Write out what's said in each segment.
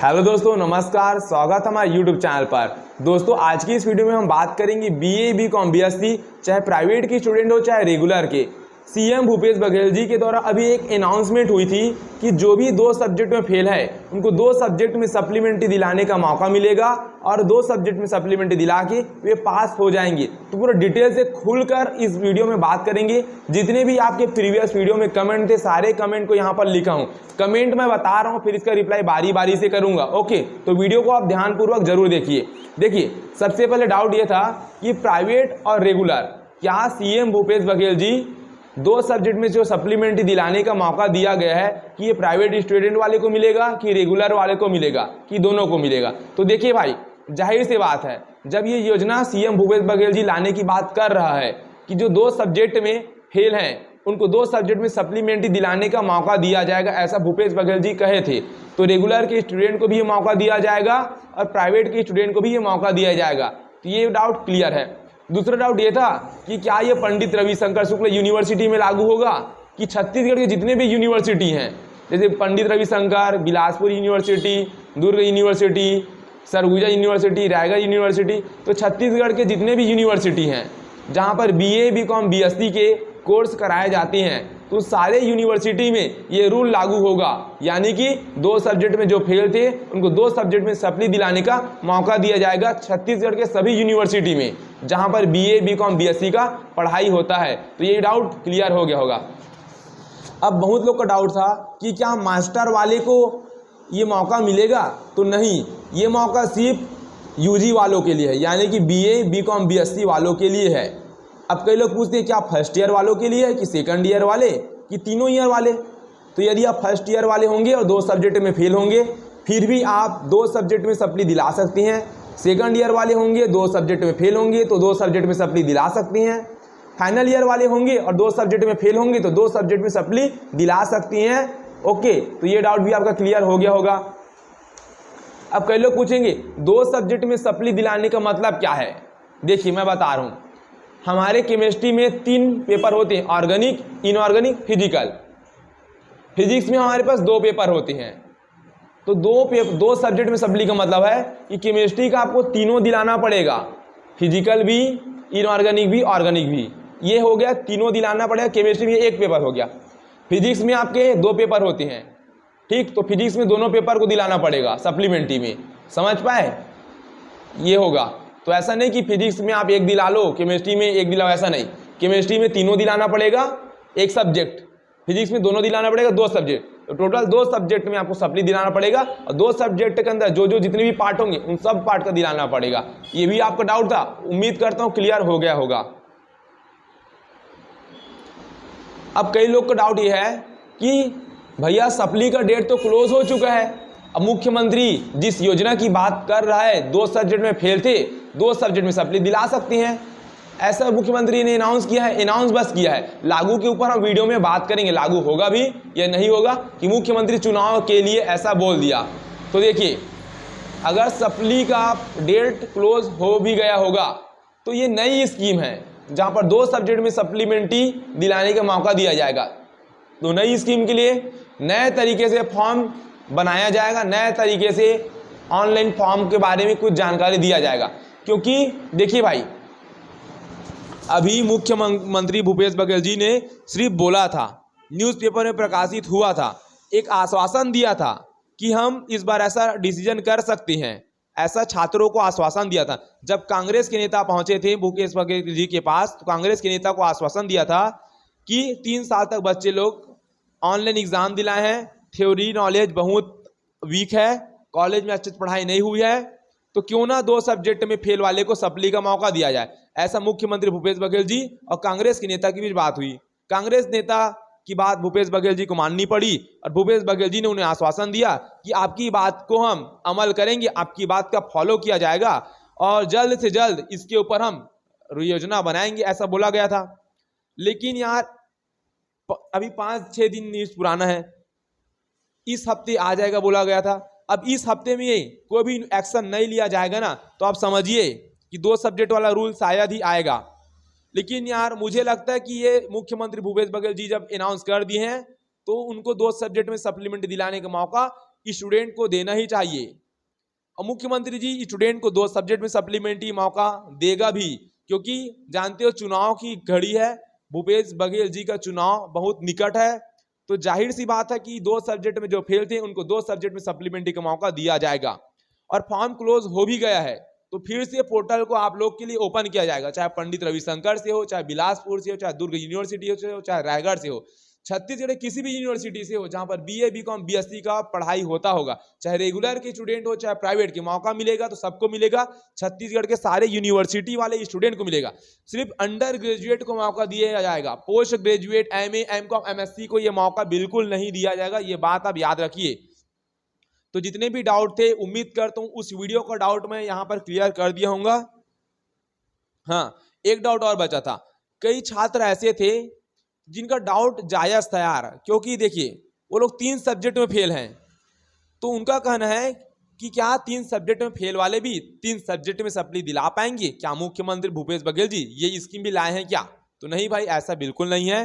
Hello दोस्तों, नमस्कार। स्वागत है हमारे यूट्यूब चैनल पर। दोस्तों, आज की इस वीडियो में हम बात करेंगे बीए, बीकॉम, बीएससी, चाहे प्राइवेट की स्टूडेंट हो चाहे रेगुलर के। सीएम भूपेश बघेल जी के द्वारा अभी एक अनाउंसमेंट हुई थी कि जो भी 2 सब्जेक्ट में फेल है उनको 2 सब्जेक्ट में सप्लीमेंट्री दिलाने का मौका मिलेगा और 2 सब्जेक्ट में सप्लीमेंट्री दिला के वे पास हो जाएंगे। तो पूरा डिटेल से खुलकर इस वीडियो में बात करेंगे। जितने भी आपके प्रीवियस वीडियो में कमेंट थे, सारे कमेंट को यहाँ पर लिखा हूँ। कमेंट मैं बता रहा हूँ, फिर इसका रिप्लाई बारी बारी से करूंगा। ओके, तो वीडियो को आप ध्यानपूर्वक जरूर देखिए। सबसे पहले डाउट ये था कि प्राइवेट और रेगुलर, क्या सीएम भूपेश बघेल जी 2 सब्जेक्ट में जो सप्लीमेंट्री दिलाने का मौका दिया गया है कि ये प्राइवेट स्टूडेंट वाले को मिलेगा कि रेगुलर वाले को मिलेगा कि दोनों को मिलेगा। तो देखिए भाई, जाहिर सी बात है, जब ये योजना सीएम भूपेश बघेल जी लाने की बात कर रहा है कि जो 2 सब्जेक्ट में फेल हैं उनको 2 सब्जेक्ट में सप्लीमेंट्री दिलाने का मौका दिया जाएगा, ऐसा भूपेश बघेल जी कहे थे। तो रेगुलर के स्टूडेंट को भी ये मौका दिया जाएगा और प्राइवेट के स्टूडेंट को भी ये मौका दिया जाएगा। तो ये डाउट क्लियर है। दूसरा डाउट ये था कि क्या ये पंडित रविशंकर शुक्ल यूनिवर्सिटी में लागू होगा कि छत्तीसगढ़ के जितने भी यूनिवर्सिटी हैं, जैसे Pandit Ravishankar, Bilaspur university, Durg university, Sarguja university, Raigarh university, तो छत्तीसगढ़ के जितने भी यूनिवर्सिटी हैं जहाँ पर बीए, बीकॉम, बीएससी के कोर्स कराए जाते हैं, तो सारे यूनिवर्सिटी में ये रूल लागू होगा। यानी कि 2 सब्जेक्ट में जो फेल थे उनको 2 सब्जेक्ट में सप्ली दिलाने का मौका दिया जाएगा छत्तीसगढ़ के सभी यूनिवर्सिटी में जहां पर बीए, बीकॉम, बीएससी का पढ़ाई होता है। तो ये डाउट क्लियर हो गया होगा। अब बहुत लोग का डाउट था कि क्या मास्टर वाले को ये मौका मिलेगा? तो नहीं, ये मौका सिर्फ यूजी वालों के लिए है, यानी कि बीए, बीकॉम, बीएससी वालों के लिए है। अब कई लोग पूछते हैं क्या फर्स्ट ईयर वालों के लिए है कि सेकंड ईयर वाले कि तीनों ईयर वाले? तो यदि आप फर्स्ट ईयर वाले होंगे और 2 सब्जेक्ट में फेल होंगे, फिर भी आप 2 सब्जेक्ट में सप्ली दिला सकती हैं। सेकंड ईयर वाले होंगे, 2 सब्जेक्ट में फेल होंगे तो 2 सब्जेक्ट में सप्ली दिला सकती हैं। फाइनल ईयर वाले होंगे और 2 सब्जेक्ट में फेल होंगे तो 2 सब्जेक्ट में सप्ली दिला सकती हैं। ओके, तो ये डाउट भी आपका क्लियर हो गया होगा। अब कई लोग पूछेंगे 2 सब्जेक्ट में सप्ली दिलाने का मतलब क्या है? देखिए, मैं बता रहा हूँ। हमारे केमिस्ट्री में 3 पेपर होते हैं, ऑर्गेनिक, इनऑर्गेनिक, फिजिकल। फिजिक्स में हमारे पास 2 पेपर होते हैं। तो 2 सब्जेक्ट में सप्ली का मतलब है कि केमिस्ट्री का आपको तीनों दिलाना पड़ेगा, फिजिकल भी, इनऑर्गेनिक भी, ऑर्गेनिक भी। ये हो गया, तीनों दिलाना पड़ेगा। केमिस्ट्री में 1 पेपर हो गया। फिजिक्स में आपके 2 पेपर होते हैं, ठीक? तो फिजिक्स में दोनों पेपर को दिलाना पड़ेगा सप्लीमेंट्री में। समझ पाए? ये होगा। तो ऐसा नहीं कि फिजिक्स में आप 1 दिला लो, केमिस्ट्री में 1 दिलाओ, ऐसा नहीं। केमिस्ट्री में तीनों दिलाना पड़ेगा, 1 सब्जेक्ट। फिजिक्स में दोनों दिलाना पड़ेगा, 2 सब्जेक्ट। तो टोटल 2 सब्जेक्ट में आपको सप्ली दिलाना पड़ेगा और 2 सब्जेक्ट के अंदर जो जितने भी पार्ट होंगे उन सब पार्ट का दिलाना पड़ेगा। ये भी आपका डाउट था, उम्मीद करता हूं क्लियर हो गया होगा। अब कई लोग का डाउट ये है कि भैया सप्ली का डेट तो क्लोज हो चुका है। अब मुख्यमंत्री जिस योजना की बात कर रहा है, 2 सब्जेक्ट में फेल थे, 2 सब्जेक्ट में सप्ली दिला सकते हैं, ऐसा मुख्यमंत्री ने अनाउंस किया है। अनाउंस बस किया है, लागू के ऊपर हम वीडियो में बात करेंगे, लागू होगा भी या नहीं होगा, कि मुख्यमंत्री चुनाव के लिए ऐसा बोल दिया। तो देखिए, अगर सप्ली का डेट क्लोज हो भी गया होगा तो ये नई स्कीम है जहां पर 2 सब्जेक्ट में सप्लीमेंट्री दिलाने का मौका दिया जाएगा। तो नई स्कीम के लिए नए तरीके से फॉर्म बनाया जाएगा, नए तरीके से ऑनलाइन फॉर्म के बारे में कुछ जानकारी दिया जाएगा। क्योंकि देखिए भाई, अभी मुख्यमंत्री भूपेश बघेल जी ने सिर्फ बोला था, न्यूज़पेपर में प्रकाशित हुआ था, एक आश्वासन दिया था कि हम इस बार ऐसा डिसीजन कर सकते हैं, ऐसा छात्रों को आश्वासन दिया था। जब कांग्रेस के नेता पहुंचे थे भूपेश बघेल जी के पास, तो कांग्रेस के नेता को आश्वासन दिया था कि 3 साल तक बच्चे लोग ऑनलाइन एग्जाम दिलाए हैं, थ्योरी नॉलेज बहुत वीक है, कॉलेज में अच्छी पढ़ाई नहीं हुई है, तो क्यों ना 2 सब्जेक्ट में फेल वाले को सप्ली का मौका दिया जाए। ऐसा मुख्यमंत्री भूपेश बघेल जी और कांग्रेस के नेता की बीच बात हुई। कांग्रेस नेता की बात भूपेश बघेल जी को माननी पड़ी और भूपेश बघेल जी ने उन्हें आश्वासन दिया कि आपकी बात को हम अमल करेंगे, आपकी बात का फॉलो किया जाएगा और जल्द से जल्द इसके ऊपर हम योजना बनाएंगे, ऐसा बोला गया था। लेकिन यार, अभी 5-6 दिन न्यूज पुराना है, इस हफ्ते आ जाएगा बोला गया था। अब इस हफ्ते में कोई भी एक्शन नहीं लिया जाएगा ना, तो आप समझिए कि 2 सब्जेक्ट वाला रूल शायद ही आएगा। लेकिन यार, मुझे लगता है कि ये मुख्यमंत्री भूपेश बघेल जी जब अनाउंस कर दिए हैं तो उनको 2 सब्जेक्ट में सप्लीमेंट दिलाने का मौका स्टूडेंट को देना ही चाहिए। और मुख्यमंत्री जी स्टूडेंट को 2 सब्जेक्ट में सप्लीमेंट्री मौका देगा भी, क्योंकि जानते हो चुनाव की घड़ी है, भूपेश बघेल जी का चुनाव बहुत निकट है, तो जाहिर सी बात है कि 2 सब्जेक्ट में जो फेल थे उनको 2 सब्जेक्ट में सप्लीमेंट्री का मौका दिया जाएगा। और फॉर्म क्लोज हो भी गया है, तो फिर से पोर्टल को आप लोग के लिए ओपन किया जाएगा, चाहे पंडित रविशंकर से हो, चाहे बिलासपुर से हो, चाहे दुर्ग यूनिवर्सिटी से हो, चाहे रायगढ़ से हो, छत्तीसगढ़ किसी भी यूनिवर्सिटी से हो जहां पर बीए बीकॉम बीएससी का पढ़ाई होता होगा, चाहे रेगुलर के स्टूडेंट हो चाहे प्राइवेट के, मौका मिलेगा तो सबको मिलेगा। छत्तीसगढ़ के सारे यूनिवर्सिटी वाले स्टूडेंट को मिलेगा। सिर्फ अंडर ग्रेजुएट को मौका दिया जाएगा, post graduate MA MCom MSc को यह मौका बिल्कुल नहीं दिया जाएगा, ये बात आप याद रखिए। तो जितने भी डाउट थे उम्मीद करता हूं उस वीडियो का डाउट मैं यहां पर क्लियर कर दिया होगा। हाँ, एक डाउट और बचा था। कई छात्र ऐसे थे जिनका डाउट जायज था यार, क्योंकि देखिए वो लोग 3 सब्जेक्ट में फेल हैं, तो उनका कहना है कि क्या 3 सब्जेक्ट में फेल वाले भी 3 सब्जेक्ट में सप्ली दिला पाएंगे? क्या मुख्यमंत्री भूपेश बघेल जी ये स्कीम भी लाए हैं क्या? तो नहीं भाई, ऐसा बिल्कुल नहीं है।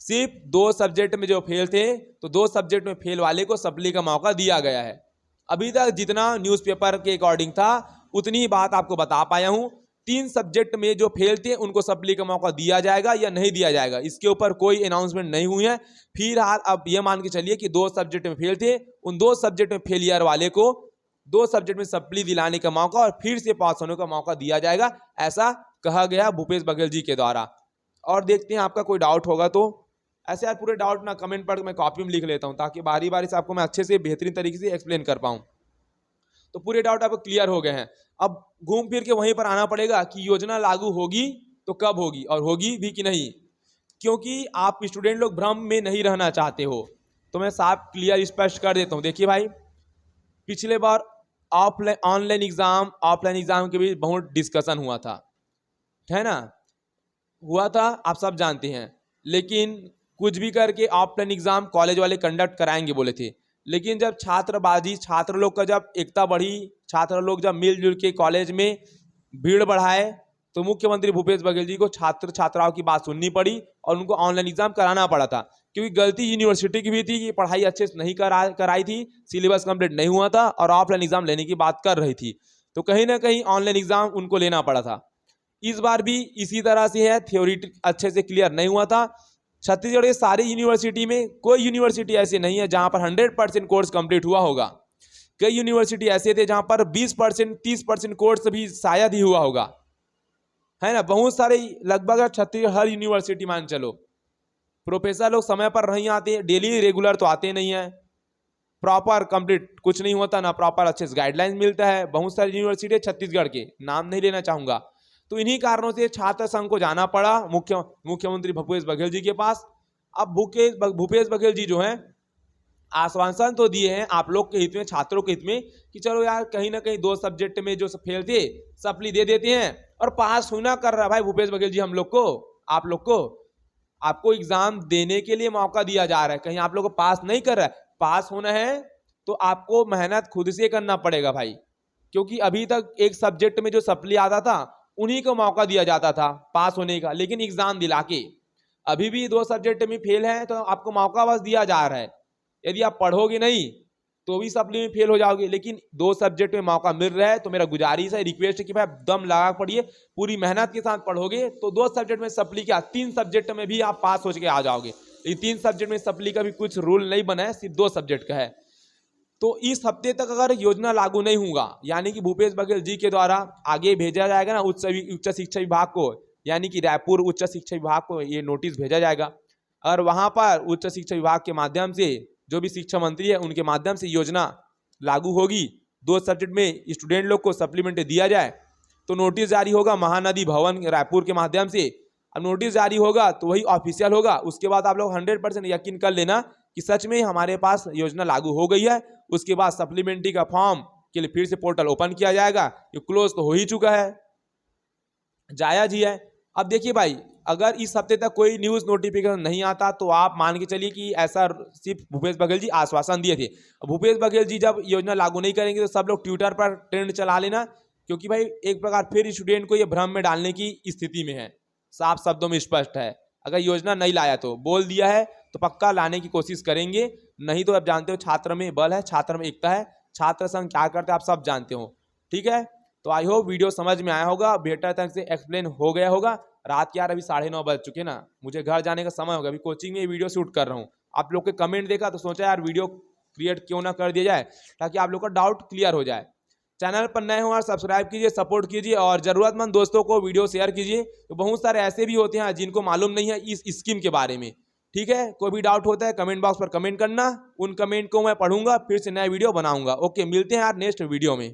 सिर्फ 2 सब्जेक्ट में जो फेल थे, तो 2 सब्जेक्ट में फेल वाले को सप्ली का मौका दिया गया है। अभी तक जितना न्यूज़पेपर के अकॉर्डिंग था उतनी ही बात आपको बता पाया हूं। 3 सब्जेक्ट में जो फेल थे उनको सप्ली का मौका दिया जाएगा या नहीं दिया जाएगा, इसके ऊपर कोई अनाउंसमेंट नहीं हुई है। फिलहाल अब ये मान के चलिए कि 2 सब्जेक्ट में फेल थे, उन 2 सब्जेक्ट में फेलियर वाले को 2 सब्जेक्ट में सप्ली दिलाने का मौका और फिर से पास होने का मौका दिया जाएगा, ऐसा कहा गया भूपेश बघेल जी के द्वारा। और देखते हैं आपका कोई डाउट होगा तो। ऐसे यार पूरे डाउट ना कमेंट पर मैं कॉपी में लिख लेता हूं, ताकि बारी बारी से आपको मैं अच्छे से बेहतरीन तरीके से एक्सप्लेन कर पाऊं। तो पूरे डाउट आपको क्लियर हो गए हैं। अब घूम फिर के वहीं पर आना पड़ेगा कि योजना लागू होगी तो कब होगी और होगी भी कि नहीं, क्योंकि आप स्टूडेंट लोग भ्रम में नहीं रहना चाहते हो। तो मैं साफ क्लियर स्पष्ट कर देता हूं। देखिए भाई, पिछले बार ऑनलाइन एग्जाम ऑफलाइन एग्जाम के बीच बहुत डिस्कशन हुआ था, है ना, हुआ था, आप सब जानते हैं। लेकिन कुछ भी करके ऑफलाइन एग्जाम कॉलेज वाले कंडक्ट कराएंगे बोले थे, लेकिन जब छात्र लोग का जब एकता बढ़ी, छात्र लोग जब मिलजुल के कॉलेज में भीड़ बढ़ाए, तो मुख्यमंत्री भूपेश बघेल जी को छात्र छात्राओं की बात सुननी पड़ी और उनको ऑनलाइन एग्जाम कराना पड़ा था। क्योंकि गलती यूनिवर्सिटी की भी थी कि पढ़ाई अच्छे से नहीं कराई थी, सिलेबस कंप्लीट नहीं हुआ था और ऑफलाइन एग्जाम लेने की बात कर रही थी, तो कहीं ना कहीं ऑनलाइन एग्जाम उनको लेना पड़ा था। इस बार भी इसी तरह से है, थ्योरी अच्छे से क्लियर नहीं हुआ था। छत्तीसगढ़ के सारी यूनिवर्सिटी में कोई यूनिवर्सिटी ऐसी नहीं है जहां पर 100% कोर्स कंप्लीट हुआ होगा। कई यूनिवर्सिटी ऐसे थे जहां पर 20% 30% कोर्स भी शायद ही हुआ होगा, है ना। बहुत सारे, लगभग छत्तीसगढ़ हर यूनिवर्सिटी मान चलो, प्रोफेसर लोग समय पर नहीं आते, डेली रेगुलर तो आते नहीं है, प्रॉपर कंप्लीट कुछ नहीं होता ना, प्रॉपर अच्छे से गाइडलाइंस मिलता है। बहुत सारी यूनिवर्सिटी छत्तीसगढ़ के नाम नहीं लेना चाहूंगा। तो इन्हीं कारणों से छात्र संघ को जाना पड़ा मुख्यमंत्री भूपेश बघेल जी के पास। अब भूपेश बघेल जी जो हैं आश्वासन तो दिए हैं आप लोग के हित में, छात्रों के हित में, कि चलो यार कहीं ना कहीं 2 सब्जेक्ट में जो फेल थे सप्ली दे देते हैं और पास होना कर रहा है भाई भूपेश बघेल जी हम लोग को, आप लोग को, आपको एग्जाम देने के लिए मौका दिया जा रहा है, कहीं आप लोग को पास नहीं कर रहा है। पास होना है तो आपको मेहनत खुद से करना पड़ेगा भाई, क्योंकि अभी तक एक सब्जेक्ट में जो सप्ली आता था उन्हीं को मौका दिया जाता था पास होने का, लेकिन एग्जाम दिला के। अभी भी 2 सब्जेक्ट में फेल है तो आपको मौका बस दिया जा रहा है, यदि आप पढ़ोगे नहीं तो भी सप्ली में फेल हो जाओगे, लेकिन 2 सब्जेक्ट में मौका मिल रहा है। तो मेरा गुजारिश है, रिक्वेस्ट है कि भाई दम लगा पढ़िए, पूरी मेहनत के साथ पढ़ोगे तो 2 सब्जेक्ट में सप्ली क्या 3 सब्जेक्ट में भी आप पास हो के आ जाओगे। लेकिन 3 सब्जेक्ट में सप्ली का भी कुछ रूल नहीं बना है, सिर्फ 2 सब्जेक्ट का है। तो इस हफ्ते तक अगर योजना लागू नहीं होगा, यानी कि भूपेश बघेल जी के द्वारा आगे भेजा जाएगा ना उच्च शिक्षा विभाग को, यानी कि रायपुर उच्च शिक्षा विभाग को ये नोटिस भेजा जाएगा। अगर वहां पर उच्च शिक्षा विभाग के माध्यम से जो भी शिक्षा मंत्री है उनके माध्यम से योजना लागू होगी, 2 सब्जेक्ट में स्टूडेंट लोग को सप्लीमेंट दिया जाए, तो नोटिस जारी होगा महानदी भवन रायपुर के माध्यम से। अब नोटिस जारी होगा तो वही ऑफिशियल होगा, उसके बाद आप लोग 100% यकीन कर लेना कि सच में हमारे पास योजना लागू हो गई है। उसके बाद सप्लीमेंट्री का फॉर्म के लिए फिर से पोर्टल ओपन किया जाएगा, ये क्लोज तो हो ही चुका है, जायज ही है। अब देखिए भाई, अगर इस हफ्ते तक कोई न्यूज नोटिफिकेशन नहीं आता तो आप मान के चलिए कि ऐसा सिर्फ भूपेश बघेल जी आश्वासन दिए थे। भूपेश बघेल जी जब योजना लागू नहीं करेंगे तो सब लोग ट्विटर पर ट्रेंड चला लेना, क्योंकि भाई एक प्रकार फिर स्टूडेंट को ये भ्रम में डालने की स्थिति में है। साफ शब्दों में स्पष्ट है, अगर योजना नहीं लाया तो बोल दिया है तो पक्का लाने की कोशिश करेंगे। नहीं तो आप जानते हो छात्र में बल है, छात्र में एकता है, छात्र संघ क्या करते हैं आप सब जानते हो। ठीक है, तो आई होप वीडियो समझ में आया होगा, बेटर तक से एक्सप्लेन हो गया होगा। रात के यार अभी 9:30 बज चुके ना, मुझे घर जाने का समय होगा, अभी कोचिंग में वीडियो शूट कर रहा हूँ। आप लोग के कमेंट देखा तो सोचा यार वीडियो क्रिएट क्यों ना कर दिया जाए, ताकि आप लोग का डाउट क्लियर हो जाए। चैनल पर नए हो और सब्सक्राइब कीजिए, सपोर्ट कीजिए और ज़रूरतमंद दोस्तों को वीडियो शेयर कीजिए। तो बहुत सारे ऐसे भी होते हैं जिनको मालूम नहीं है इस स्कीम के बारे में। ठीक है, कोई भी डाउट होता है कमेंट बॉक्स पर कमेंट करना, उन कमेंट को मैं पढ़ूंगा, फिर से नया वीडियो बनाऊंगा। ओके, मिलते हैं यार नेक्स्ट वीडियो में।